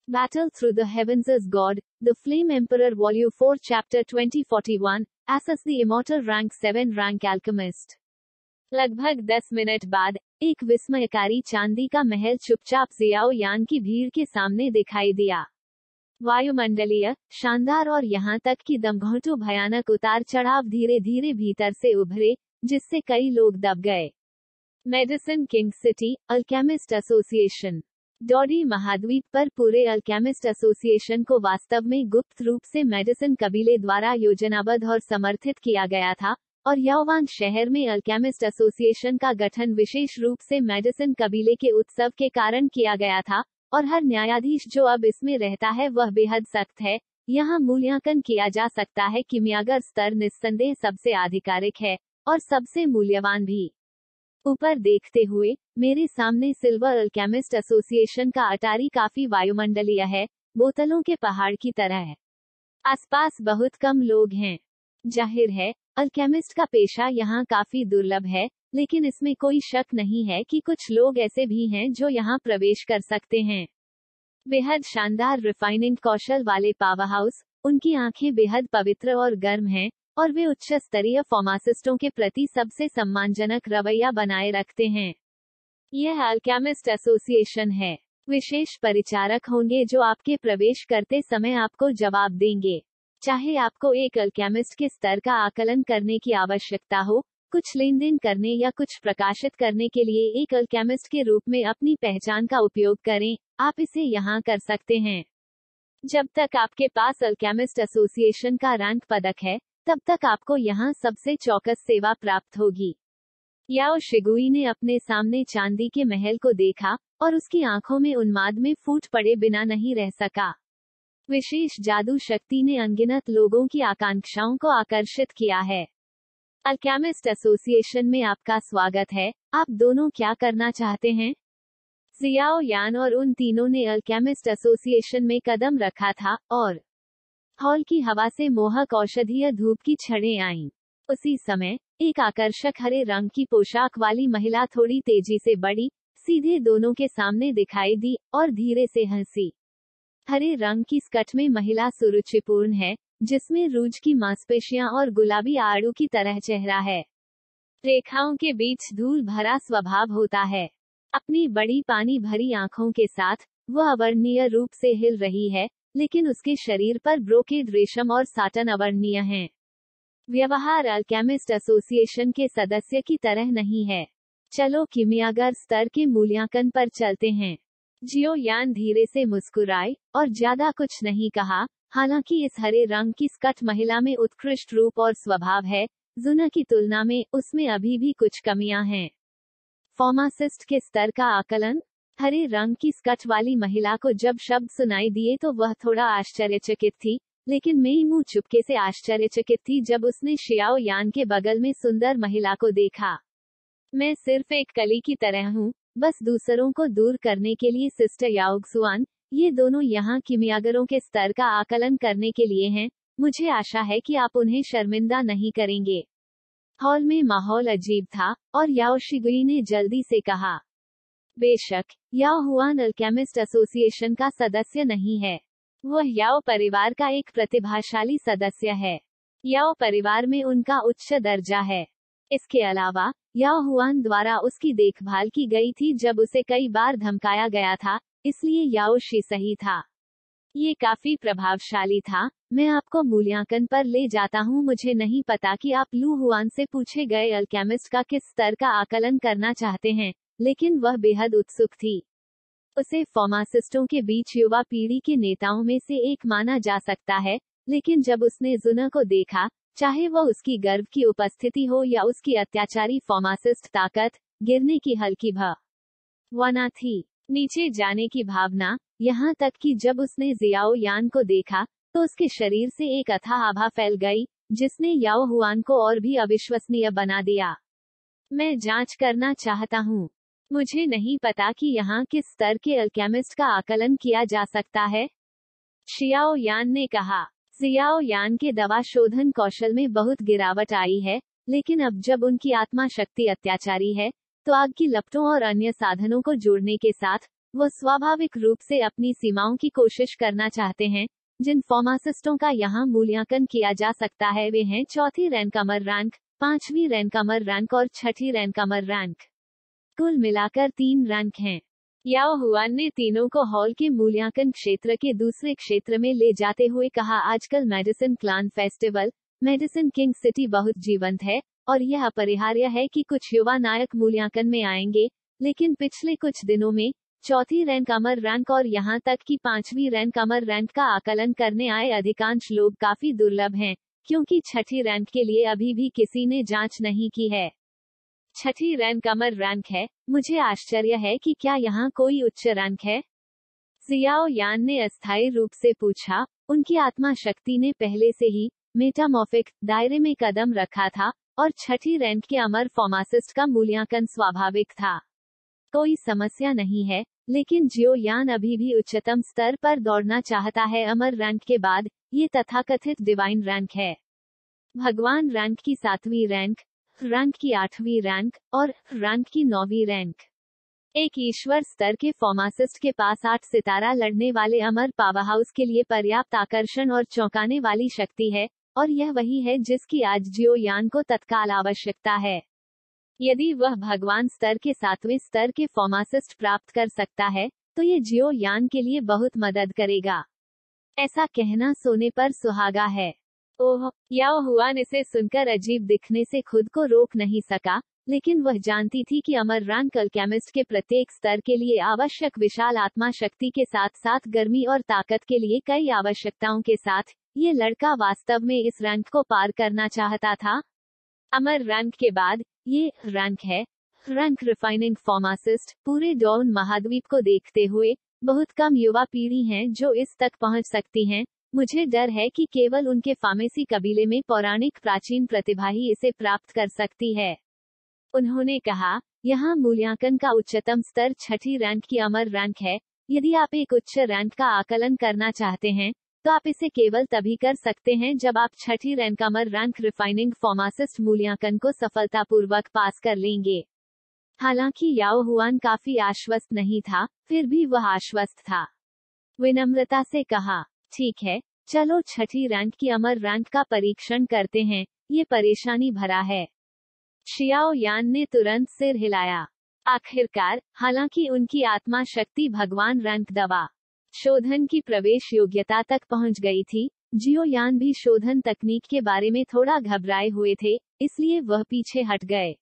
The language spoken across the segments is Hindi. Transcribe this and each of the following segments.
Battle Through the Heavens as God, The Flame Emperor Volume 4 Chapter 2041, Assus the Immortal Rank 7 Rank Alchemist। लगभग 10 मिनट बाद एक विस्मयकारी चांदी का महल चुपचाप जियाओ यान की भीड़ के सामने दिखाई दिया। वायुमंडलीय, शानदार और यहाँ तक कि दमघोंटू भयानक उतार चढ़ाव धीरे धीरे भीतर से उभरे, जिससे कई लोग दब गए। Medicine king city, alchemist association. डॉडी महाद्वीप पर पूरे अल्केमिस्ट एसोसिएशन को वास्तव में गुप्त रूप से मेडिसिन कबीले द्वारा योजनाबद्ध और समर्थित किया गया था, और याओवान शहर में अल्केमिस्ट एसोसिएशन का गठन विशेष रूप से मेडिसिन कबीले के उत्सव के कारण किया गया था, और हर न्यायाधीश जो अब इसमें रहता है वह बेहद सख्त है। यहाँ मूल्यांकन किया जा सकता है। किमियागर स्तर निस्संदेह सबसे आधिकारिक है और सबसे मूल्यवान भी। ऊपर देखते हुए मेरे सामने सिल्वर अल्केमिस्ट एसोसिएशन का अटारी काफी वायुमंडलीय है, बोतलों के पहाड़ की तरह है। आसपास बहुत कम लोग हैं। जाहिर है अल्केमिस्ट का पेशा यहाँ काफी दुर्लभ है, लेकिन इसमें कोई शक नहीं है कि कुछ लोग ऐसे भी हैं जो यहाँ प्रवेश कर सकते हैं। बेहद शानदार रिफाइनिंग कौशल वाले पावर हाउस, उनकी आंखें बेहद पवित्र और गर्म हैं, और वे उच्च स्तरीय फार्मासिस्टों के प्रति सबसे सम्मानजनक रवैया बनाए रखते हैं। यह अल्केमिस्ट एसोसिएशन है। विशेष परिचारक होंगे जो आपके प्रवेश करते समय आपको जवाब देंगे। चाहे आपको एक अल्केमिस्ट के स्तर का आकलन करने की आवश्यकता हो, कुछ लेन देन करने या कुछ प्रकाशित करने के लिए एक अल्केमिस्ट के रूप में अपनी पहचान का उपयोग करें, आप इसे यहाँ कर सकते हैं। जब तक आपके पास अल्केमिस्ट एसोसिएशन का रैंक पदक है, तब तक आपको यहाँ सबसे चौकस सेवा प्राप्त होगी। याओ शिगुई ने अपने सामने चांदी के महल को देखा और उसकी आंखों में उन्माद में फूट पड़े बिना नहीं रह सका। विशेष जादू शक्ति ने अनगिनत लोगों की आकांक्षाओं को आकर्षित किया है। अल्केमिस्ट एसोसिएशन में आपका स्वागत है। आप दोनों क्या करना चाहते हैं? जियाओ यान और उन तीनों ने अल्केमिस्ट एसोसिएशन में कदम रखा था, और हॉल की हवा से मोहक औषधीय धूप की छड़ें आईं। उसी समय एक आकर्षक हरे रंग की पोशाक वाली महिला थोड़ी तेजी से बढ़ी, सीधे दोनों के सामने दिखाई दी और धीरे से हंसी। हरे रंग की स्कर्ट में महिला सुरुचिपूर्ण है, जिसमें रूज की मांसपेशियां और गुलाबी आड़ू की तरह चेहरा है। रेखाओं के बीच धूल भरा स्वभाव होता है। अपनी बड़ी पानी भरी आंखों के साथ वह अवर्णनीय रूप से हिल रही है, लेकिन उसके शरीर पर ब्रोकेड रेशम और साटन अवर्णनीय हैं। व्यवहार अल्केमिस्ट एसोसिएशन के सदस्य की तरह नहीं है। चलो किमियागर स्तर के मूल्यांकन पर चलते हैं। जियो यान धीरे से मुस्कुराए और ज्यादा कुछ नहीं कहा। हालांकि इस हरे रंग की स्कर्ट महिला में उत्कृष्ट रूप और स्वभाव है, जुना की तुलना में उसमें अभी भी कुछ कमियां हैं। फार्मासिस्ट के स्तर का आकलन। हरे रंग की स्कर्ट वाली महिला को जब शब्द सुनाई दिए तो वह थोड़ा आश्चर्यचकित थी, लेकिन मेईमू चुपके से आश्चर्यचकित थी जब उसने शियाओ यान के बगल में सुंदर महिला को देखा। मैं सिर्फ एक कली की तरह हूँ, बस दूसरों को दूर करने के लिए सिस्टर याओक्सुआन। ये दोनों यहाँ किमियागरों के स्तर का आकलन करने के लिए हैं। मुझे आशा है कि आप उन्हें शर्मिंदा नहीं करेंगे। हॉल में माहौल अजीब था, और याओ शिगुई ने जल्दी से कहा, बेशक, याओ हुआन अल्केमिस्ट एसोसिएशन का सदस्य नहीं है। वह याओ परिवार का एक प्रतिभाशाली सदस्य है। याओ परिवार में उनका उच्च दर्जा है। इसके अलावा याओ हुआन द्वारा उसकी देखभाल की गई थी जब उसे कई बार धमकाया गया था, इसलिए याओ शी सही था। ये काफी प्रभावशाली था। मैं आपको मूल्यांकन पर ले जाता हूँ। मुझे नहीं पता कि आप लू हुआन से पूछे गए अल्केमिस्ट का किस स्तर का आकलन करना चाहते हैं, लेकिन वह बेहद उत्सुक थी। उसे फार्मासिस्टों के बीच युवा पीढ़ी के नेताओं में से एक माना जा सकता है, लेकिन जब उसने जुना को देखा, चाहे वह उसकी गर्व की उपस्थिति हो या उसकी अत्याचारी फार्मासिस्ट ताकत, गिरने की हल्की भावना थी। नीचे जाने की भावना, यहाँ तक कि जब उसने जियाओ यान को देखा तो उसके शरीर से एक अथाह आभा फैल गई, जिसने याओ हुआन को और भी अविश्वसनीय बना दिया। मैं जांच करना चाहता हूँ। मुझे नहीं पता कि यहाँ किस स्तर के अल्केमिस्ट का आकलन किया जा सकता है, शियाओ यान ने कहा। जियाओ यान के दवा शोधन कौशल में बहुत गिरावट आई है, लेकिन अब जब उनकी आत्मा शक्ति अत्याचारी है, तो आग की लपटों और अन्य साधनों को जोड़ने के साथ वो स्वाभाविक रूप से अपनी सीमाओं की कोशिश करना चाहते हैं। जिन फार्मासिस्टों का यहाँ मूल्यांकन किया जा सकता है वे हैं चौथी रैंकमर रैंक, पांचवी रैंकमर रैंक और छठी रैंकमर रैंक। कुल मिलाकर 3 रैंक हैं। याओ हुआन ने तीनों को हॉल के मूल्यांकन क्षेत्र के दूसरे क्षेत्र में ले जाते हुए कहा, आजकल medicine clan festival, medicine king city बहुत जीवंत है और यह अपरिहार्य है कि कुछ युवा नायक मूल्यांकन में आएंगे, लेकिन पिछले कुछ दिनों में चौथी रैंक अमर रैंक और यहां तक कि पांचवी रैंक अमर रैंक का आकलन करने आए अधिकांश लोग काफी दुर्लभ हैं, क्योंकि छठी रैंक के लिए अभी भी किसी ने जांच नहीं की है। छठी रैंक अमर रैंक है। मुझे आश्चर्य है कि क्या यहाँ कोई उच्च रैंक है? जियाओ यान ने अस्थायी रूप से पूछा। उनकी आत्मा शक्ति ने पहले से ही मेटामॉर्फिक दायरे में कदम रखा था और छठी रैंक के अमर फार्मासिस्ट का मूल्यांकन स्वाभाविक था। कोई समस्या नहीं है, लेकिन जियो यान अभी भी उच्चतम स्तर पर दौड़ना चाहता है। अमर रैंक के बाद ये तथाकथित डिवाइन रैंक है। भगवान रैंक की 7वीं रैंक, रैंक की 8वीं रैंक और रैंक की 9वीं रैंक। एक ईश्वर स्तर के फार्मासिस्ट के पास 8 सितारा लड़ने वाले अमर पावरहाउस के लिए पर्याप्त आकर्षण और चौंकाने वाली शक्ति है, और यह वही है जिसकी आज जियो यान को तत्काल आवश्यकता है। यदि वह भगवान स्तर के 7वें स्तर के फार्मासिस्ट प्राप्त कर सकता है, तो ये जियो यान के लिए बहुत मदद करेगा। ऐसा कहना सोने पर सुहागा है। ओह, याओ हुआन इसे सुनकर अजीब दिखने से खुद को रोक नहीं सका, लेकिन वह जानती थी कि अमर रैंक अल्केमिस्ट के प्रत्येक स्तर के लिए आवश्यक विशाल आत्मा शक्ति के साथ साथ गर्मी और ताकत के लिए कई आवश्यकताओं के साथ ये लड़का वास्तव में इस रैंक को पार करना चाहता था। अमर रैंक के बाद ये रैंक है रैंक रिफाइनिंग फार्मासिस्ट। पूरे डॉन महाद्वीप को देखते हुए बहुत कम युवा पीढ़ी हैं जो इस तक पहुंच सकती हैं। मुझे डर है कि केवल उनके फार्मेसी कबीले में पौराणिक प्राचीन प्रतिभा ही इसे प्राप्त कर सकती है। उन्होंने कहा, यहाँ मूल्यांकन का उच्चतम स्तर छठी रैंक की अमर रैंक है। यदि आप एक उच्च रैंक का आकलन करना चाहते हैं, तो आप इसे केवल तभी कर सकते हैं जब आप छठी रैंक अमर रैंक रिफाइनिंग फार्मासिस्ट मूल्यांकन को सफलतापूर्वक पास कर लेंगे। हालांकि याओ हुआन काफी आश्वस्त नहीं था, फिर भी वह आश्वस्त था। विनम्रता से कहा, ठीक है, चलो छठी रैंक की अमर रैंक का परीक्षण करते हैं, ये परेशानी भरा है। शियाओ यान ने तुरंत सिर हिलाया। आखिरकार, हालांकि उनकी आत्मा शक्ति भगवान रैंक दवा शोधन की प्रवेश योग्यता तक पहुंच गई थी, जियो यान भी शोधन तकनीक के बारे में थोड़ा घबराए हुए थे, इसलिए वह पीछे हट गए।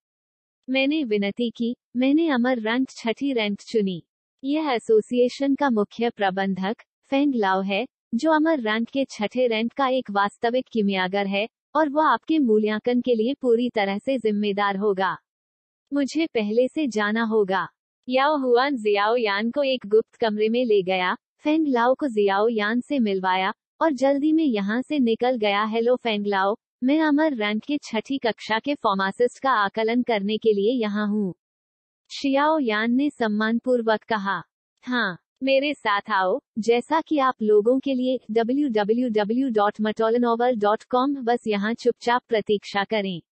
मैंने विनती की, मैंने अमर रैंक छठी रैंक चुनी। यह एसोसिएशन का मुख्य प्रबंधक फेंग लाओ है, जो अमर रैंक के छठे रैंक का एक वास्तविक कीमियागर है, और वह आपके मूल्यांकन के लिए पूरी तरह से जिम्मेदार होगा। मुझे पहले से जाना होगा। याओ हुआन जियाओ यान को एक गुप्त कमरे में ले गया, फेंग लाओ को जियाओ यान से मिलवाया, और जल्दी में यहाँ से निकल गया। हेलो फेंग लाओ, मैं अमर रैंक के छठी कक्षा के फार्मासिस्ट का आकलन करने के लिए यहाँ हूँ। शियाओ यान ने सम्मानपूर्वक कहा। हाँ, मेरे साथ आओ। जैसा कि आप लोगों के लिए www.matolanovel.com, बस यहाँ चुपचाप प्रतीक्षा करें।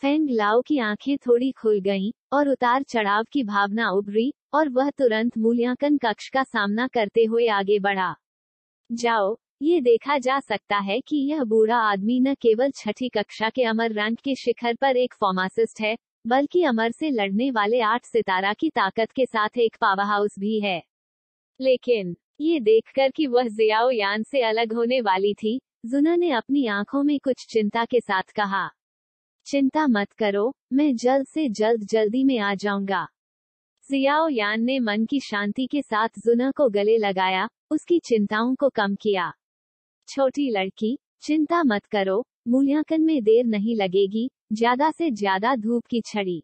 फेंग लाओ की आंखें थोड़ी खुल गईं, और उतार चढ़ाव की भावना उभरी, और वह तुरंत मूल्यांकन कक्ष का सामना करते हुए आगे बढ़ा। जाओ, ये देखा जा सकता है कि यह बूढ़ा आदमी न केवल छठी कक्षा के अमर रैंक के शिखर पर एक फार्मासिस्ट है, बल्कि अमर से लड़ने वाले 8 सितारा की ताकत के साथ एक पावरहाउस भी है। लेकिन ये देखकर कि वह जियाओ यान से अलग होने वाली थी, जुना ने अपनी आंखों में कुछ चिंता के साथ कहा, चिंता मत करो, मैं जल्द से जल्दी में आ जाऊंगा। जियाओ यान ने मन की शांति के साथ जुना को गले लगाया, उसकी चिंताओं को कम किया। छोटी लड़की, चिंता मत करो, मूल्यांकन में देर नहीं लगेगी, ज्यादा से ज्यादा धूप की छड़ी।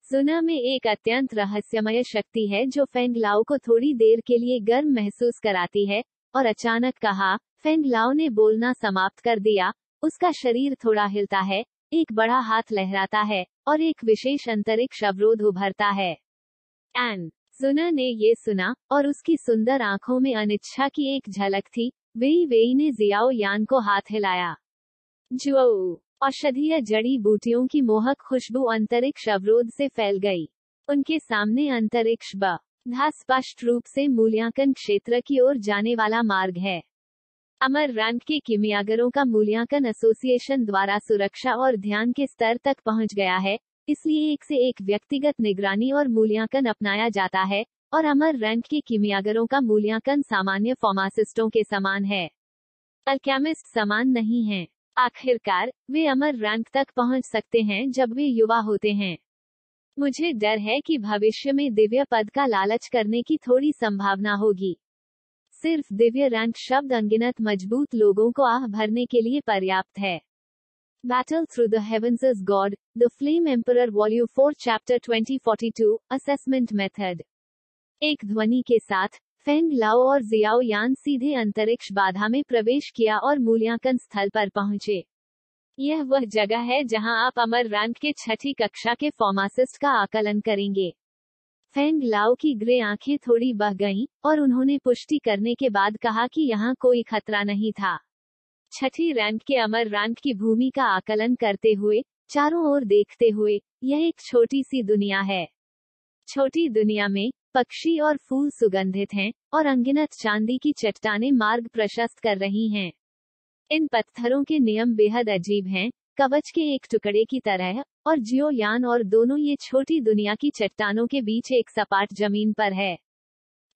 जुना में एक अत्यंत रहस्यमय शक्ति है जो फेंग लाओ को थोड़ी देर के लिए गर्म महसूस कराती है, और अचानक कहा। फेंग लाओ ने बोलना समाप्त कर दिया, उसका शरीर थोड़ा हिलता है, एक बड़ा हाथ लहराता है, और एक विशेष अंतरिक्ष अवरोध उभरता है। एन जुना ने ये सुना, और उसकी सुंदर आंखों में अनिच्छा की एक झलक थी। वेई ने जियाओ यान को हाथ हिलाया। जुओ, औषधीय जड़ी बूटियों की मोहक खुशबू अंतरिक्ष अवरोध से फैल गई। उनके सामने अंतरिक्ष ब धा स्पष्ट रूप से मूल्यांकन क्षेत्र की ओर जाने वाला मार्ग है। अमर रैंक के किमियागरों का मूल्यांकन एसोसिएशन द्वारा सुरक्षा और ध्यान के स्तर तक पहुंच गया है, इसलिए एक से एक व्यक्तिगत निगरानी और मूल्यांकन अपनाया जाता है, और अमर रैंक के किमियागरों का मूल्यांकन सामान्य फार्मासिस्टों के समान है। अल्केमिस्ट समान नहीं हैं। आखिरकार, वे अमर रैंक तक पहुंच सकते हैं जब वे युवा होते हैं। मुझे डर है कि भविष्य में दिव्य पद का लालच करने की थोड़ी संभावना होगी। सिर्फ दिव्य रैंक शब्द अनगिनत मजबूत लोगों को आह भरने के लिए पर्याप्त है। Battle Through the Heavens as God, The Flame Emperor Volume 4 Chapter 2042, Assessment Method। एक ध्वनि के साथ, फेंग लाओ और जियाओ यान सीधे अंतरिक्ष बाधा में प्रवेश किया और मूल्यांकन स्थल पर पहुंचे। यह वह जगह है जहां आप अमर रैंक के छठी कक्षा के फार्मासिस्ट का आकलन करेंगे। फेंग लाओ की ग्रे आंखें थोड़ी बह गईं, और उन्होंने पुष्टि करने के बाद कहा कि यहाँ कोई खतरा नहीं था। छठी रैंक के अमर रैंक की भूमि का आकलन करते हुए, चारों ओर देखते हुए, यह एक छोटी सी दुनिया है। छोटी दुनिया में पक्षी और फूल सुगंधित हैं, और अनगिनत चांदी की चट्टानें मार्ग प्रशस्त कर रही हैं। इन पत्थरों के नियम बेहद अजीब हैं, कवच के एक टुकड़े की तरह, और जियो यान और दोनों ये छोटी दुनिया की चट्टानों के बीच एक सपाट जमीन पर है।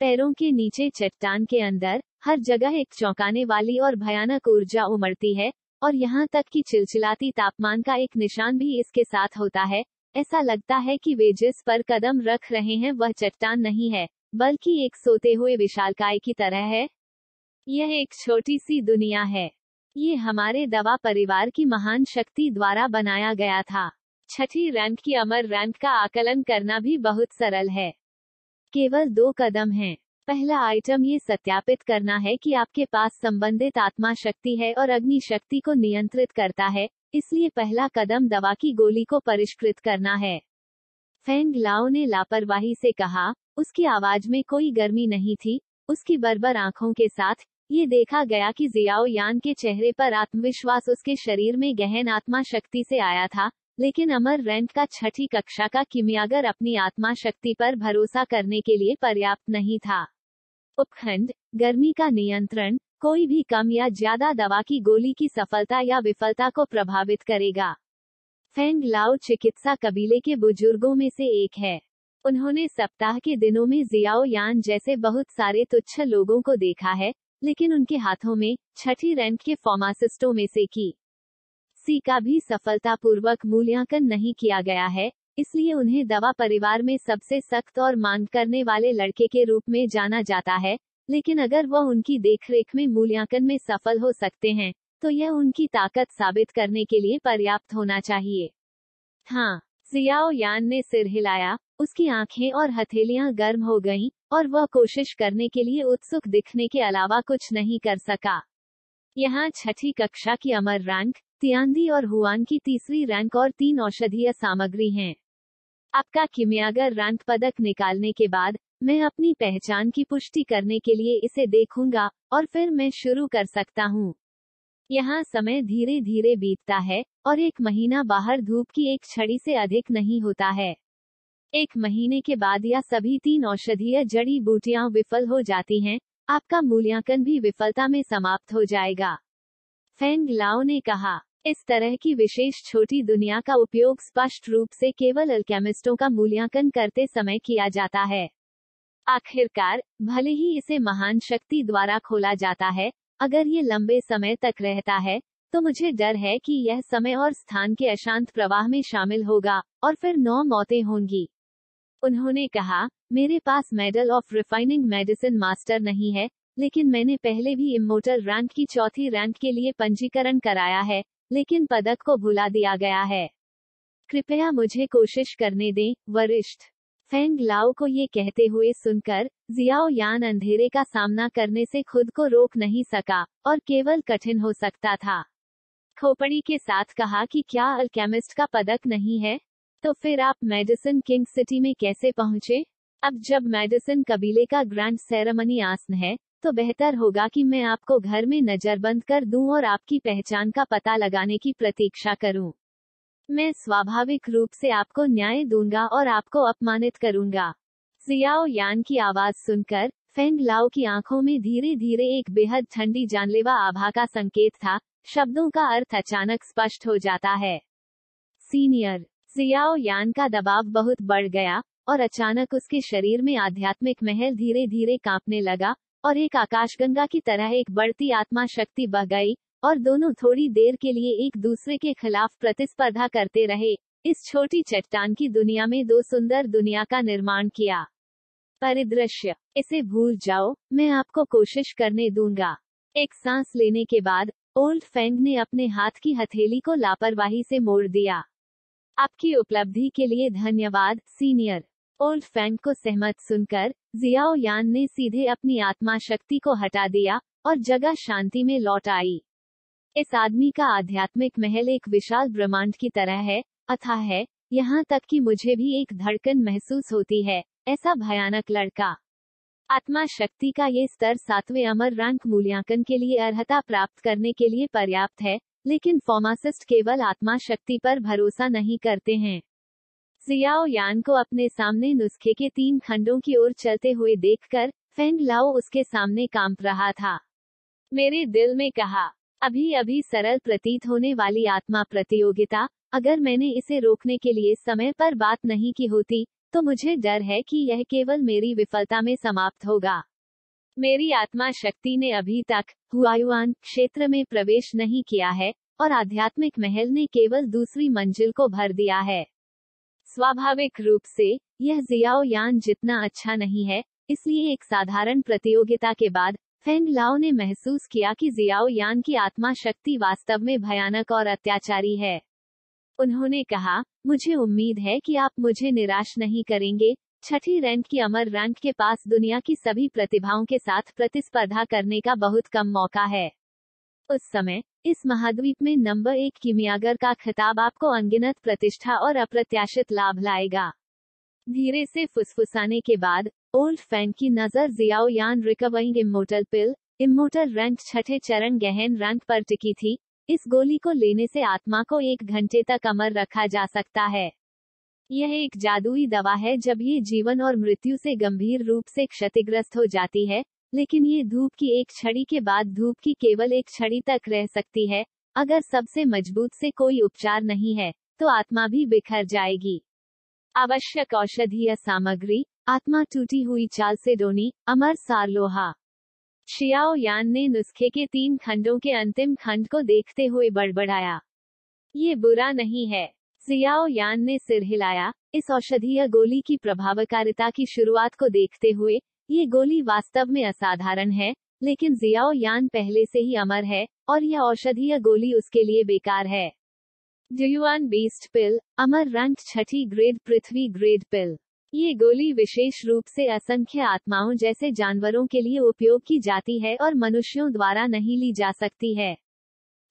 पैरों के नीचे चट्टान के अंदर, हर जगह एक चौंकाने वाली और भयानक ऊर्जा उमड़ती है, और यहाँ तक कि चिलचिलाती तापमान का एक निशान भी इसके साथ होता है। ऐसा लगता है कि वे जिस पर कदम रख रहे हैं वह चट्टान नहीं है, बल्कि एक सोते हुए विशालकाय की तरह है। यह एक छोटी सी दुनिया है। ये हमारे दवा परिवार की महान शक्ति द्वारा बनाया गया था। छठी रैंक की अमर रैंक का आकलन करना भी बहुत सरल है। केवल 2 कदम हैं। पहला आइटम ये सत्यापित करना है कि आपके पास संबंधित आत्मा शक्ति है और अग्नि शक्ति को नियंत्रित करता है, इसलिए पहला कदम दवा की गोली को परिष्कृत करना है। फेंग लाओ ने लापरवाही से कहा, उसकी आवाज में कोई गर्मी नहीं थी। उसकी बर्बर आंखों के साथ, ये देखा गया कि जियाओ यान के चेहरे पर आत्मविश्वास उसके शरीर में गहन आत्मा शक्ति से आया था, लेकिन अमर रैंक का छठी कक्षा का किमियागर अपनी आत्मा शक्ति पर भरोसा करने के लिए पर्याप्त नहीं था। उपखंड, गर्मी का नियंत्रण, कोई भी कम या ज्यादा दवा की गोली की सफलता या विफलता को प्रभावित करेगा। फेंग लाओ चिकित्सा कबीले के बुजुर्गों में से एक है। उन्होंने सप्ताह के दिनों में जियाओ यान जैसे बहुत सारे तुच्छ लोगों को देखा है, लेकिन उनके हाथों में, छठी रैंक के फार्मासिस्टों में से किसी का भी सफलतापूर्वक मूल्यांकन नहीं किया गया है, इसलिए उन्हें दवा परिवार में सबसे सख्त और मांग करने वाले लड़के के रूप में जाना जाता है, लेकिन अगर वह उनकी देखरेख में मूल्यांकन में सफल हो सकते हैं, तो यह उनकी ताकत साबित करने के लिए पर्याप्त होना चाहिए। हाँ, जियाओ यान ने सिर हिलाया, उसकी आंखें और हथेलियां गर्म हो गईं, और वह कोशिश करने के लिए उत्सुक दिखने के अलावा कुछ नहीं कर सका। यहाँ छठी कक्षा की अमर रैंक, तियांदी और हुआन की तीसरी रैंक और 3 औषधीय सामग्री हैं। आपका किमियागर रैंक पदक निकालने के बाद, मैं अपनी पहचान की पुष्टि करने के लिए इसे देखूंगा, और फिर मैं शुरू कर सकता हूँ। यहाँ समय धीरे धीरे बीतता है, और 1 महीना बाहर धूप की एक छड़ी से अधिक नहीं होता है। 1 महीने के बाद या सभी 3 औषधीय जड़ी बूटियां विफल हो जाती हैं, आपका मूल्यांकन भी विफलता में समाप्त हो जाएगा। फेंग लाओ ने कहा, इस तरह की विशेष छोटी दुनिया का उपयोग स्पष्ट रूप से केवल अल्केमिस्टों का मूल्यांकन करते समय किया जाता है। आखिरकार, भले ही इसे महान शक्ति द्वारा खोला जाता है, अगर ये लंबे समय तक रहता है, तो मुझे डर है कि यह समय और स्थान के अशांत प्रवाह में शामिल होगा, और फिर 9 मौतें होंगी। उन्होंने कहा, मेरे पास medal of refining medicine master नहीं है, लेकिन मैंने पहले भी इमोर्टल रैंक की चौथी रैंक के लिए पंजीकरण कराया है, लेकिन पदक को भुला दिया गया है। कृपया मुझे कोशिश करने दें, वरिष्ठ। फेंग लाओ को ये कहते हुए सुनकर, जियाओ यान अंधेरे का सामना करने से खुद को रोक नहीं सका, और केवल कठिन हो सकता था। खोपड़ी के साथ कहा कि क्या अल्केमिस्ट का पदक नहीं है? तो फिर आप मेडिसिन किंग सिटी में कैसे पहुंचे? अब जब मेडिसिन कबीले का ग्रैंड सेरेमनी आसन है, तो बेहतर होगा कि मैं आपको घर में नजरबंद कर दूं और आपकी पहचान का पता लगाने की प्रतीक्षा करूं। मैं स्वाभाविक रूप से आपको न्याय दूंगा और आपको अपमानित करूंगा। जियाओ यान की आवाज सुनकर फेंग लाओ की आंखों में धीरे धीरे एक बेहद ठंडी जानलेवा आभा का संकेत था। शब्दों का अर्थ अचानक स्पष्ट हो जाता है। सीनियर। जियाओ यान का दबाव बहुत बढ़ गया और अचानक उसके शरीर में आध्यात्मिक महल धीरे धीरे कांपने लगा और एक आकाशगंगा की तरह एक बढ़ती आत्मा शक्ति बह गई और दोनों थोड़ी देर के लिए एक दूसरे के खिलाफ प्रतिस्पर्धा करते रहे। इस छोटी चट्टान की दुनिया में दो सुंदर दुनिया का निर्माण किया। परिदृश्य। इसे भूल जाओ, मैं आपको कोशिश करने दूंगा। एक सांस लेने के बाद ओल्ड फेंग ने अपने हाथ की हथेली को लापरवाही से मोड़ दिया। आपकी उपलब्धि के लिए धन्यवाद, सीनियर। ओल्ड फेंग को सहमत सुनकर जियाओ यान ने सीधे अपनी आत्मा शक्ति को हटा दिया और जगह शांति में लौट आई। इस आदमी का आध्यात्मिक महल एक विशाल ब्रह्मांड की तरह है, अथाह है, यहाँ तक कि मुझे भी एक धड़कन महसूस होती है। ऐसा भयानक लड़का। आत्मा शक्ति का ये स्तर 7वें अमर रैंक मूल्यांकन के लिए अर्हता प्राप्त करने के लिए पर्याप्त है, लेकिन फार्मासिस्ट केवल आत्मा शक्ति पर भरोसा नहीं करते हैं। जियाओ यान को अपने सामने नुस्खे के 3 खंडों की ओर चलते हुए देखकर फेंग लाओ उसके सामने कांप रहा था। मेरे दिल में कहा, अभी अभी सरल प्रतीत होने वाली आत्मा प्रतियोगिता, अगर मैंने इसे रोकने के लिए समय पर बात नहीं की होती, तो मुझे डर है कि यह केवल मेरी विफलता में समाप्त होगा। मेरी आत्मा शक्ति ने अभी तक हुआयुआन क्षेत्र में प्रवेश नहीं किया है और आध्यात्मिक महल ने केवल दूसरी मंजिल को भर दिया है। स्वाभाविक रूप से यह जियाओ यान जितना अच्छा नहीं है, इसलिए एक साधारण प्रतियोगिता के बाद फेंग लाओ ने महसूस किया कि जियाओ यान की आत्मा शक्ति वास्तव में भयानक और अत्याचारी है। उन्होंने कहा, मुझे उम्मीद है कि आप मुझे निराश नहीं करेंगे। 6ठी रैंक की अमर रैंक के पास दुनिया की सभी प्रतिभाओं के साथ प्रतिस्पर्धा करने का बहुत कम मौका है। उस समय इस महाद्वीप में नंबर 1 कीमियागर का खिताब आपको अनगिनत प्रतिष्ठा और अप्रत्याशित लाभ लाएगा। धीरे से फुसफुसाने के बाद ओल्ड फेंग की नजर जियाओ यान रिकवरिंग इमोर्टल पिल, इमोर्टल रैंक 6ठे चरण गहन रैंक पर टिकी थी। इस गोली को लेने से आत्मा को 1 घंटे तक अमर रखा जा सकता है। यह एक जादुई दवा है जब ये जीवन और मृत्यु से गंभीर रूप से क्षतिग्रस्त हो जाती है, लेकिन ये धूप की एक छड़ी के बाद धूप की केवल एक छड़ी तक रह सकती है। अगर सबसे मजबूत से कोई उपचार नहीं है, तो आत्मा भी बिखर जाएगी। आवश्यक औषधीय सामग्री, आत्मा टूटी हुई चाल से डोनी, अमर सार लोहा। जियाओ यान ने नुस्खे के 3 खंडों के अंतिम खंड को देखते हुए बड़बड़ाया, ये बुरा नहीं है। जियाओ यान ने सिर हिलाया। इस औषधीय गोली की प्रभावकारिता की शुरुआत को देखते हुए, ये गोली वास्तव में असाधारण है, लेकिन जियाओ यान पहले से ही अमर है और यह औषधीय गोली उसके लिए बेकार है। डुयुआन बीस्ट पिल, अमर रैंक 6ठी ग्रेड पृथ्वी ग्रेड पिल। ये गोली विशेष रूप से असंख्य आत्माओं जैसे जानवरों के लिए उपयोग की जाती है और मनुष्यों द्वारा नहीं ली जा सकती है।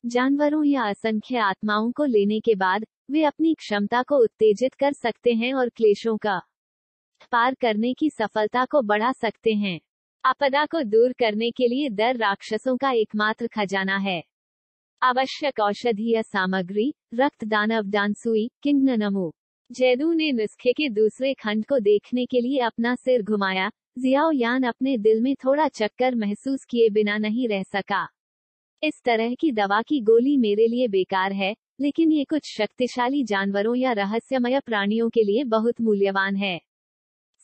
जानवरों या असंख्य आत्माओं को लेने के बाद वे अपनी क्षमता को उत्तेजित कर सकते हैं और क्लेशों का पार करने की सफलता को बढ़ा सकते हैं। आपदा को दूर करने के लिए दर राक्षसों का एकमात्र खजाना है। आवश्यक औषधीय सामग्री, रक्त दानव डांसुई, किंगनमू। जैदू ने नुस्खे के दूसरे खंड को देखने के लिए अपना सिर घुमाया। जियाओ यान अपने दिल में थोड़ा चक्कर महसूस किए बिना नहीं रह सका। इस तरह की दवा की गोली मेरे लिए बेकार है, लेकिन ये कुछ शक्तिशाली जानवरों या रहस्यमय प्राणियों के लिए बहुत मूल्यवान है।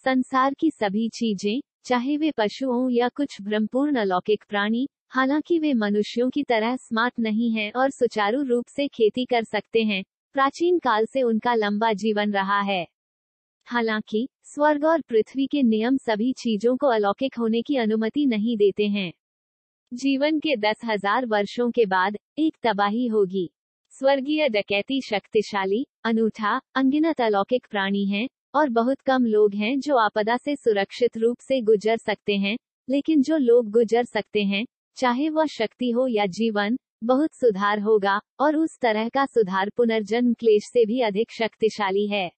संसार की सभी चीजें, चाहे वे पशु हों या कुछ भ्रमपूर्ण अलौकिक प्राणी, हालांकि वे मनुष्यों की तरह स्मार्ट नहीं हैं और सुचारू रूप से खेती कर सकते हैं, प्राचीन काल से उनका लंबा जीवन रहा है। हालांकि स्वर्ग और पृथ्वी के नियम सभी चीजों को अलौकिक होने की अनुमति नहीं देते हैं। जीवन के 10,000 वर्षों के बाद एक तबाही होगी। स्वर्गीय डकैती शक्तिशाली, अनूठा, अनगिनत अलौकिक प्राणी हैं और बहुत कम लोग हैं जो आपदा से सुरक्षित रूप से गुजर सकते हैं, लेकिन जो लोग गुजर सकते हैं, चाहे वह शक्ति हो या जीवन, बहुत सुधार होगा और उस तरह का सुधार पुनर्जन्म क्लेश से भी अधिक शक्तिशाली है।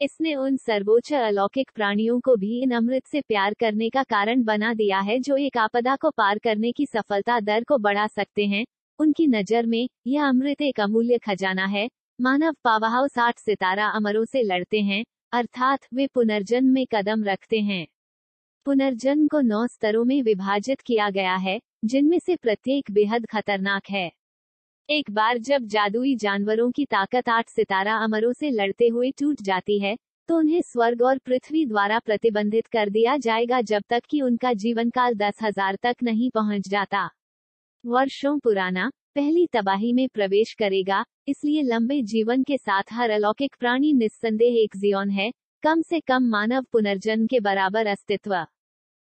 इसने उन सर्वोच्च अलौकिक प्राणियों को भी इन अमृत से प्यार करने का कारण बना दिया है जो एक आपदा को पार करने की सफलता दर को बढ़ा सकते हैं। उनकी नजर में यह अमृत एक अमूल्य खजाना है। मानव पावरहाउस 8 सितारा अमरों से लड़ते हैं, अर्थात वे पुनर्जन्म में कदम रखते हैं। पुनर्जन्म को 9 स्तरों में विभाजित किया गया है, जिनमें से प्रत्येक बेहद खतरनाक है। एक बार जब जादुई जानवरों की ताकत 8 सितारा अमरों से लड़ते हुए टूट जाती है, तो उन्हें स्वर्ग और पृथ्वी द्वारा प्रतिबंधित कर दिया जाएगा जब तक कि उनका जीवनकाल 10,000 तक नहीं पहुंच जाता। वर्षों पुराना पहली तबाही में प्रवेश करेगा, इसलिए लंबे जीवन के साथ हर अलौकिक प्राणी निस्संदेह एक जियोन है, कम से कम मानव पुनर्जन्म के बराबर अस्तित्व।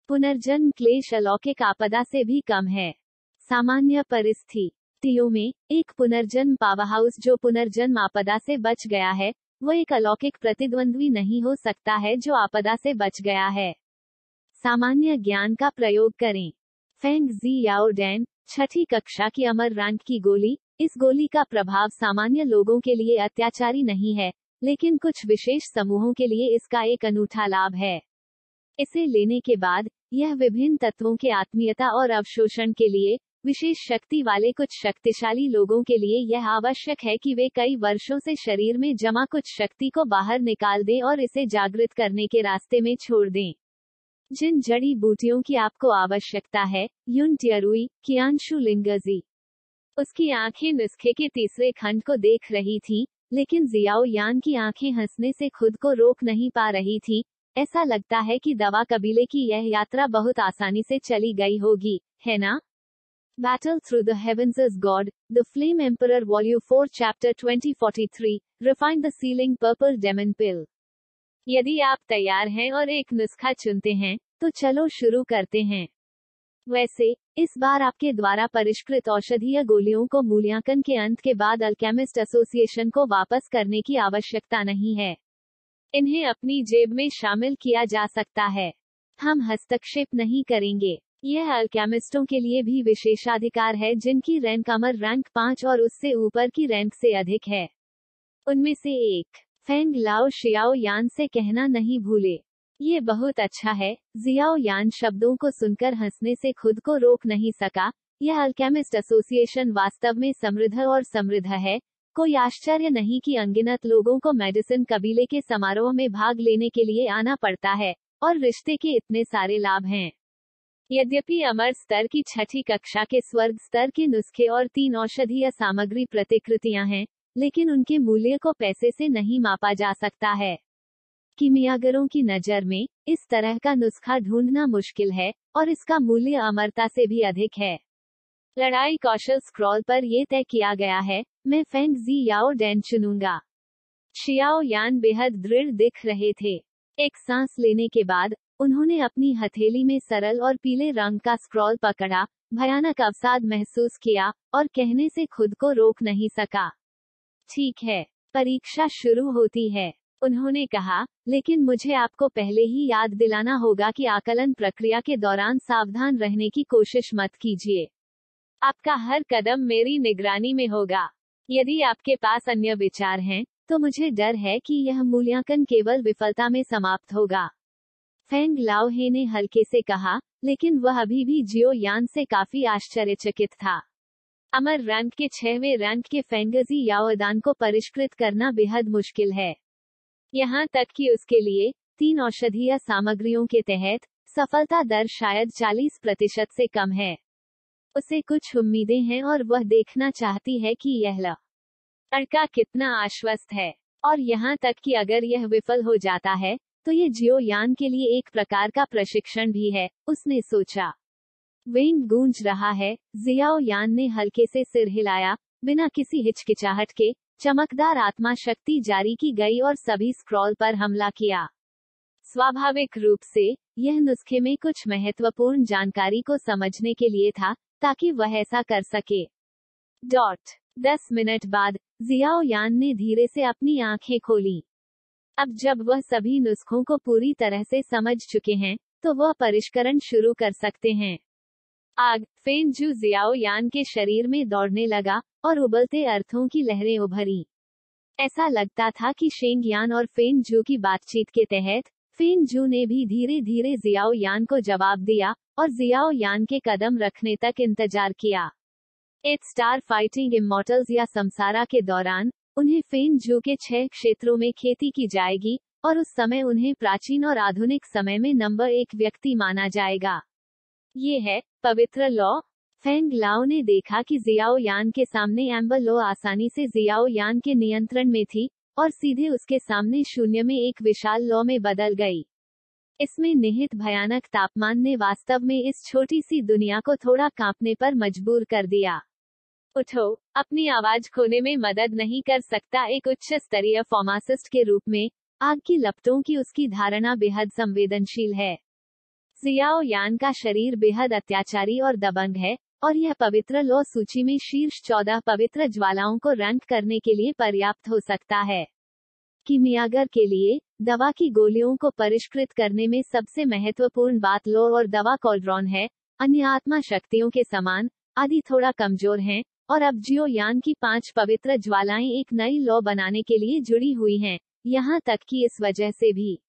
पुनर्जन्म क्लेश अलौकिक आपदा से भी कम है। सामान्य परिस्थितियों में एक पुनर्जन्म पावरहाउस जो पुनर्जन्म आपदा से बच गया है, वो एक अलौकिक प्रतिद्वंद्वी नहीं हो सकता है जो आपदा से बच गया है। सामान्य ज्ञान का प्रयोग करें। फेंग जियाओ डैन, 6ठी कक्षा की अमर रैंक की गोली। इस गोली का प्रभाव सामान्य लोगों के लिए अत्याचारी नहीं है, लेकिन कुछ विशेष समूहों के लिए इसका एक अनूठा लाभ है। इसे लेने के बाद यह विभिन्न तत्वों के आत्मीयता और अवशोषण के लिए विशेष शक्ति वाले कुछ शक्तिशाली लोगों के लिए यह आवश्यक है कि वे कई वर्षों से शरीर में जमा कुछ शक्ति को बाहर निकाल दें और इसे जागृत करने के रास्ते में छोड़ दें। जिन जड़ी बूटियों की आपको आवश्यकता है, युन टियरुई, कियांशु लिंगजी। उसकी आंखें नुस्खे के तीसरे खंड को देख रही थीं, लेकिन जियाओ यान की आंखें हंसने से खुद को रोक नहीं पा रही थीं। ऐसा लगता है कि दवा कबीले की यह यात्रा बहुत आसानी से चली गई होगी, है ना? Battle Through the Heavens as God, The Flame Emperor Volume 4 Chapter 2043, Refine the Sealing Purple Demon Pill। यदि आप तैयार हैं और एक नुस्खा चुनते हैं, तो चलो शुरू करते हैं। वैसे, इस बार आपके द्वारा परिष्कृत औषधीय गोलियों को मूल्यांकन के अंत के बाद अल्केमिस्ट एसोसिएशन को वापस करने की आवश्यकता नहीं है। इन्हें अपनी जेब में शामिल किया जा सकता है। हम हस्तक्षेप नहीं करेंगे। यह अल्केमिस्टों के लिए भी विशेषाधिकार है जिनकी रैंक अमर रैंक 5 और उससे ऊपर की रैंक से अधिक है। उनमें से एक, फेंग लाओ शियाओ यान से कहना नहीं भूले। ये बहुत अच्छा है। जियाओ यान शब्दों को सुनकर हंसने से खुद को रोक नहीं सका। यह अल्केमिस्ट एसोसिएशन वास्तव में समृद्ध और समृद्ध है। कोई आश्चर्य नहीं कि अनगिनत लोगों को मेडिसिन कबीले के समारोह में भाग लेने के लिए आना पड़ता है, और रिश्ते के इतने सारे लाभ हैं। यद्यपि अमर स्तर की 6ठी कक्षा के स्वर्ग स्तर के नुस्खे और 3 औषधीय सामग्री प्रतिकृतियां हैं, लेकिन उनके मूल्य को पैसे से नहीं मापा जा सकता है। कीमियागरों की नज़र में इस तरह का नुस्खा ढूंढना मुश्किल है, और इसका मूल्य अमरता से भी अधिक है। लड़ाई कौशल स्क्रॉल पर यह तय किया गया है, मैं फेंग जियाओ डैन चुनूंगा। शियाओ यान बेहद दृढ़ दिख रहे थे। एक सांस लेने के बाद उन्होंने अपनी हथेली में सरल और पीले रंग का स्क्रॉल पकड़ा, भयानक अवसाद महसूस किया, और कहने से खुद को रोक नहीं सका। ठीक है, परीक्षा शुरू होती है, उन्होंने कहा, लेकिन मुझे आपको पहले ही याद दिलाना होगा कि आकलन प्रक्रिया के दौरान सावधान रहने की कोशिश मत कीजिए। आपका हर कदम मेरी निगरानी में होगा। यदि आपके पास अन्य विचार हैं, तो मुझे डर है कि यह मूल्यांकन केवल विफलता में समाप्त होगा। फेंग लाओहे ने हल्के से कहा, लेकिन वह अभी भी जियो यान से काफी आश्चर्यचकित था। अमर रैंक के 6वें रैंक के फेंगजी याओदान को परिष्कृत करना बेहद मुश्किल है। यहाँ तक कि उसके लिए 3 औषधीय सामग्रियों के तहत सफलता दर शायद 40% से कम है। उसे कुछ उम्मीदें हैं और वह देखना चाहती है कि यह लड़का कितना आश्वस्त है, और यहाँ तक कि अगर यह विफल हो जाता है, तो ये जियो यान के लिए एक प्रकार का प्रशिक्षण भी है, उसने सोचा। विंग गूंज रहा है, जियाओ यान ने हल्के से सिर हिलाया, बिना किसी हिचकिचाहट के। चमकदार आत्मा शक्ति जारी की गई और सभी स्क्रॉल पर हमला किया। स्वाभाविक रूप से, यह नुस्खे में कुछ महत्वपूर्ण जानकारी को समझने के लिए था, ताकि वह ऐसा कर सके। 10 मिनट बाद, जियाओ यान ने धीरे से अपनी आंखें खोली। अब जब वह सभी नुस्खों को पूरी तरह से समझ चुके हैं, तो वह परिष्करण शुरू कर सकते हैं। आग, फेंजू जियाओ यान के शरीर में दौड़ने लगा, और उबलते अर्थों की लहरें उभरी। ऐसा लगता था कि शेंग यान और फेंजू की बातचीत के तहत, फेंजू ने भी धीरे धीरे जियाओ यान को जवाब दिया, और जियाओ यान के कदम रखने तक इंतजार किया। 8 स्टार फाइटिंग इमॉर्टल्स या समसारा के दौरान, उन्हें फेंजू के 6 क्षेत्रों में खेती की जाएगी, और उस समय उन्हें प्राचीन और आधुनिक समय में नंबर 1 व्यक्ति माना जाएगा। ये है पवित्र लॉ। फेंग लाओ ने देखा कि जियाओ यान के सामने एम्बर लॉ आसानी से जियाओ यान के नियंत्रण में थी और सीधे उसके सामने शून्य में एक विशाल लॉ में बदल गई। इसमें निहित भयानक तापमान ने वास्तव में इस छोटी सी दुनिया को थोड़ा कांपने पर मजबूर कर दिया। उठो, अपनी आवाज खोने में मदद नहीं कर सकता। एक उच्च स्तरीय फार्मासिस्ट के रूप में आग की लपटों की उसकी धारणा बेहद संवेदनशील है। जियाओ यान का शरीर बेहद अत्याचारी और दबंग है और यह पवित्र लॉ सूची में शीर्ष 14 पवित्र ज्वालाओं को रैंक करने के लिए पर्याप्त हो सकता है। कीमियागर के लिए दवा की गोलियों को परिष्कृत करने में सबसे महत्वपूर्ण बात लॉ और दवा कॉल्ड्रॉन है। अन्य आत्मा शक्तियों के समान आदि थोड़ा कमजोर हैं और अब जियो यान की 5 पवित्र ज्वालाएं एक नई लॉ बनाने के लिए जुड़ी हुई हैं, यहाँ तक कि इस वजह से भी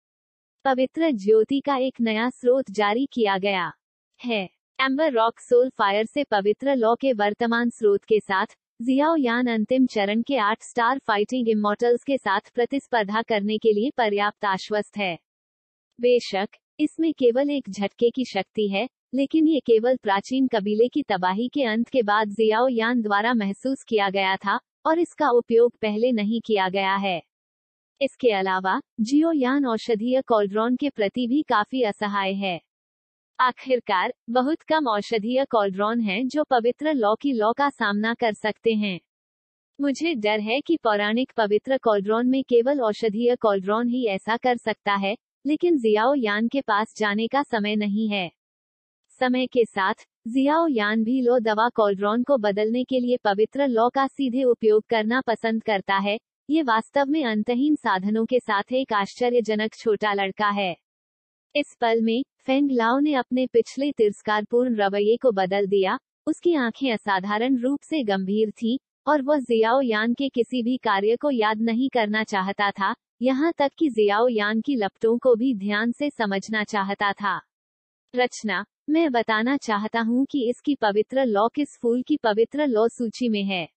पवित्र ज्योति का एक नया स्रोत जारी किया गया है। एम्बर रॉक सोल फायर से पवित्र लॉ के वर्तमान स्रोत के साथ जियाओ यान अंतिम चरण के 8 स्टार फाइटिंग इमॉर्टल्स के साथ प्रतिस्पर्धा करने के लिए पर्याप्त आश्वस्त है। बेशक इसमें केवल एक झटके की शक्ति है, लेकिन ये केवल प्राचीन कबीले की तबाही के अंत के बाद जियाओ यान द्वारा महसूस किया गया था और इसका उपयोग पहले नहीं किया गया है। इसके अलावा जियो यान औषधीय कॉल्ड्रॉन के प्रति भी काफी असहाय है। आखिरकार बहुत कम औषधीय कॉल्ड्रॉन हैं जो पवित्र लॉ की लॉ का सामना कर सकते हैं। मुझे डर है कि पौराणिक पवित्र कॉल्ड्रॉन में केवल औषधीय कॉल्ड्रॉन ही ऐसा कर सकता है, लेकिन जियाओ यान के पास जाने का समय नहीं है। समय के साथ जियाओ यान भी लॉ दवा कॉल्ड्रॉन को बदलने के लिए पवित्र लॉ का सीधे उपयोग करना पसंद करता है। ये वास्तव में अंतहीन साधनों के साथ एक आश्चर्यजनक छोटा लड़का है। इस पल में फेंग लाओ ने अपने पिछले तिरस्कारपूर्ण रवैये को बदल दिया। उसकी आंखें असाधारण रूप से गंभीर थीं और वह जियाओ यान के किसी भी कार्य को याद नहीं करना चाहता था, यहाँ तक कि जियाओ यान की लपटों को भी ध्यान से समझना चाहता था। रचना, मैं बताना चाहता हूँ कि इसकी पवित्र लॉ किस फूल की पवित्र लॉ सूची में है।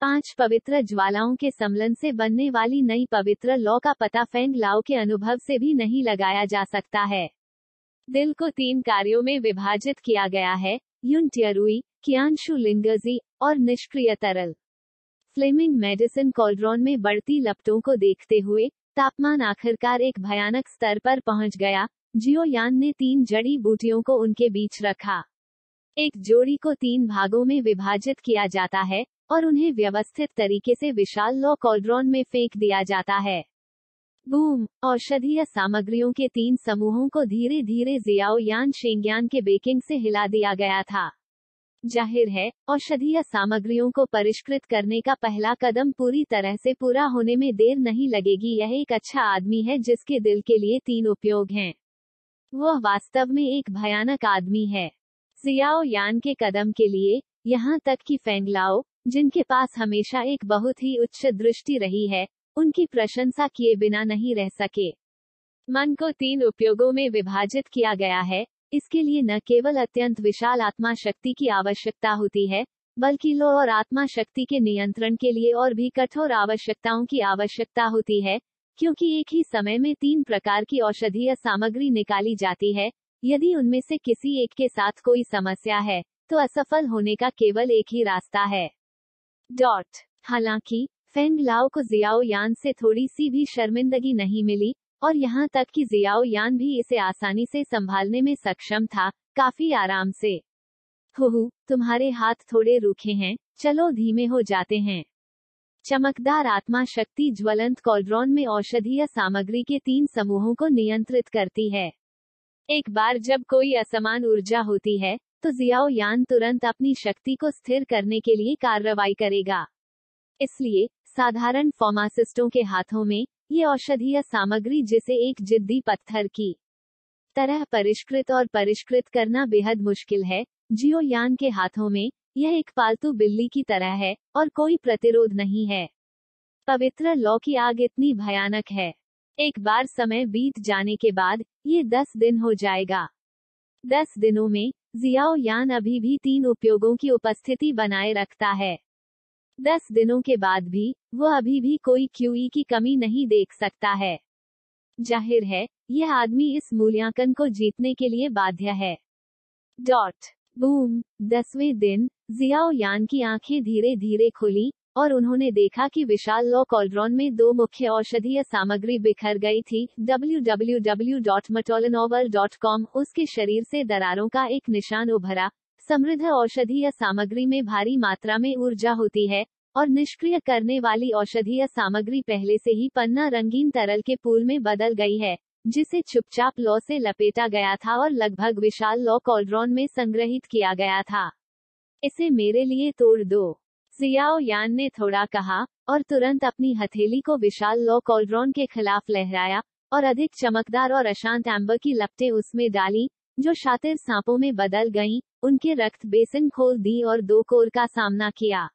5 पवित्र ज्वालाओं के सम्मिलन से बनने वाली नई पवित्र लॉ का पता फेंग लाओ के अनुभव से भी नहीं लगाया जा सकता है। दिल को 3 कार्यों में विभाजित किया गया है, युन टियरुई, कियानशु लिंगजी और निष्क्रिय तरल। फ्लेमिंग मेडिसिन कॉल्ड्रॉन में बढ़ती लपटों को देखते हुए तापमान आखिरकार एक भयानक स्तर पर पहुंच गया। जियो यान ने 3 जड़ी बूटियों को उनके बीच रखा। एक जोड़ी को 3 भागों में विभाजित किया जाता है और उन्हें व्यवस्थित तरीके से विशाल लॉ कॉल्ड्रॉन में फेंक दिया जाता है। बूम! औषधीय सामग्रियों के 3 समूहों को धीरे धीरे जियाओ यान शेंग्यान के बेकिंग से हिला दिया गया था। जाहिर है, औषधीय सामग्रियों को परिष्कृत करने का पहला कदम पूरी तरह से पूरा होने में देर नहीं लगेगी। यह एक अच्छा आदमी है जिसके दिल के लिए 3 उपयोग हैं। वह वास्तव में एक भयानक आदमी है। जियाओ यान के कदम के लिए, यहाँ तक कि फेंग लाओ, जिनके पास हमेशा एक बहुत ही उच्च दृष्टि रही है, उनकी प्रशंसा किए बिना नहीं रह सके। मन को 3 उपयोगों में विभाजित किया गया है। इसके लिए न केवल अत्यंत विशाल आत्मा शक्ति की आवश्यकता होती है, बल्कि लॉ और आत्मा शक्ति के नियंत्रण के लिए और भी कठोर आवश्यकताओं की आवश्यकता होती है, क्योंकि एक ही समय में 3 प्रकार की औषधीय सामग्री निकाली जाती है। यदि उनमें से किसी एक के साथ कोई समस्या है, तो असफल होने का केवल एक ही रास्ता है। हालांकि फेंग लाओ को जियाओ यान से थोड़ी सी भी शर्मिंदगी नहीं मिली और यहाँ तक कि जियाओ यान भी इसे आसानी से संभालने में सक्षम था, काफी आराम से। तुम्हारे हाथ थोड़े रूखे हैं, चलो धीमे हो जाते हैं। चमकदार आत्मा शक्ति ज्वलंत कॉल्ड्रॉन में औषधीय सामग्री के 3 समूहों को नियंत्रित करती है। एक बार जब कोई असमान ऊर्जा होती है, तो जियाओ यान तुरंत अपनी शक्ति को स्थिर करने के लिए कार्रवाई करेगा। इसलिए साधारण फार्मासिस्टों के हाथों में ये औषधीय सामग्री जिसे एक जिद्दी पत्थर की तरह परिष्कृत करना बेहद मुश्किल है, जियो यान के हाथों में यह एक पालतू बिल्ली की तरह है और कोई प्रतिरोध नहीं है। पवित्र लॉ की आग इतनी भयानक है। एक बार समय बीत जाने के बाद ये 10 दिन हो जाएगा। 10 दिनों में जियाओ यान अभी भी 3 उपयोगों की उपस्थिति बनाए रखता है। 10 दिनों के बाद भी वो अभी भी कोई क्यूई की कमी नहीं देख सकता है। जाहिर है यह आदमी इस मूल्यांकन को जीतने के लिए बाध्य है। बूम। 10वें दिन जियाओ यान की आंखें धीरे धीरे खुली और उन्होंने देखा कि विशाल लॉ कॉल्ड्रॉन में 2 मुख्य औषधीय सामग्री बिखर गई थी। www.matolanovel.com। उसके शरीर से दरारों का एक निशान उभरा। समृद्ध औषधीय सामग्री में भारी मात्रा में ऊर्जा होती है और निष्क्रिय करने वाली औषधीय सामग्री पहले से ही पन्ना रंगीन तरल के पूल में बदल गई है, जिसे चुपचाप लौ से लपेटा गया था और लगभग विशाल लॉ कॉल्ड्रॉन में संग्रहित किया गया था। इसे मेरे लिए तोड़ दो, जियाओ यान ने थोड़ा कहा और तुरंत अपनी हथेली को विशाल लॉ कॉल्ड्रॉन के खिलाफ लहराया और अधिक चमकदार और अशांत एम्बर की लपटें उसमें डाली, जो शातिर सांपों में बदल गईं। उनके रक्त बेसिन खोल दी और 2 कोर का सामना किया।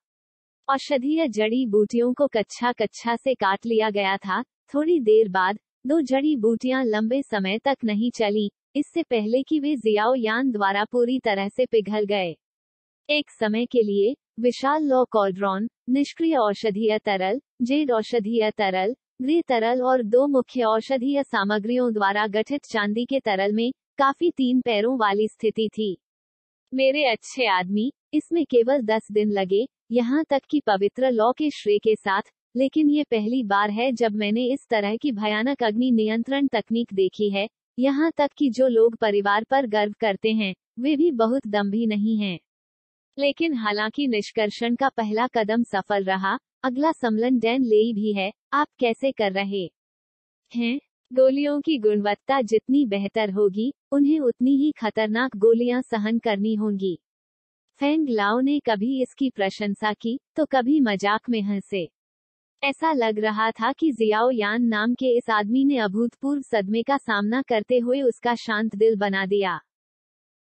औषधीय जड़ी बूटियों को कच्चा कच्चा से काट लिया गया था। थोड़ी देर बाद 2 जड़ी बूटियां लंबे समय तक नहीं चली, इससे पहले कि वे जियाओ यान द्वारा पूरी तरह से पिघल गए। एक समय के लिए विशाल लॉ कॉल्ड्रॉन, निष्क्रिय औषधीय तरल, जेड औषधीय तरल, ग्रे तरल और 2 मुख्य औषधीय सामग्रियों द्वारा गठित चांदी के तरल में काफी 3 पैरों वाली स्थिति थी। मेरे अच्छे आदमी, इसमें केवल 10 दिन लगे, यहाँ तक कि पवित्र लॉ के श्रेय के साथ, लेकिन ये पहली बार है जब मैंने इस तरह की भयानक अग्नि नियंत्रण तकनीक देखी है। यहाँ तक कि जो लोग परिवार पर गर्व करते हैं, वे भी बहुत दम्भी नहीं हैं। लेकिन हालांकि निष्कर्षण का पहला कदम सफल रहा, अगला सम्मेलन डैन लेई भी है। आप कैसे कर रहे हैं? गोलियों की गुणवत्ता जितनी बेहतर होगी, उन्हें उतनी ही खतरनाक गोलियां सहन करनी होंगी। फेंग लाओ ने कभी इसकी प्रशंसा की, तो कभी मजाक में हंसे। ऐसा लग रहा था कि जियाओ यान नाम के इस आदमी ने अभूतपूर्व सदमे का सामना करते हुए उसका शांत दिल बना दिया।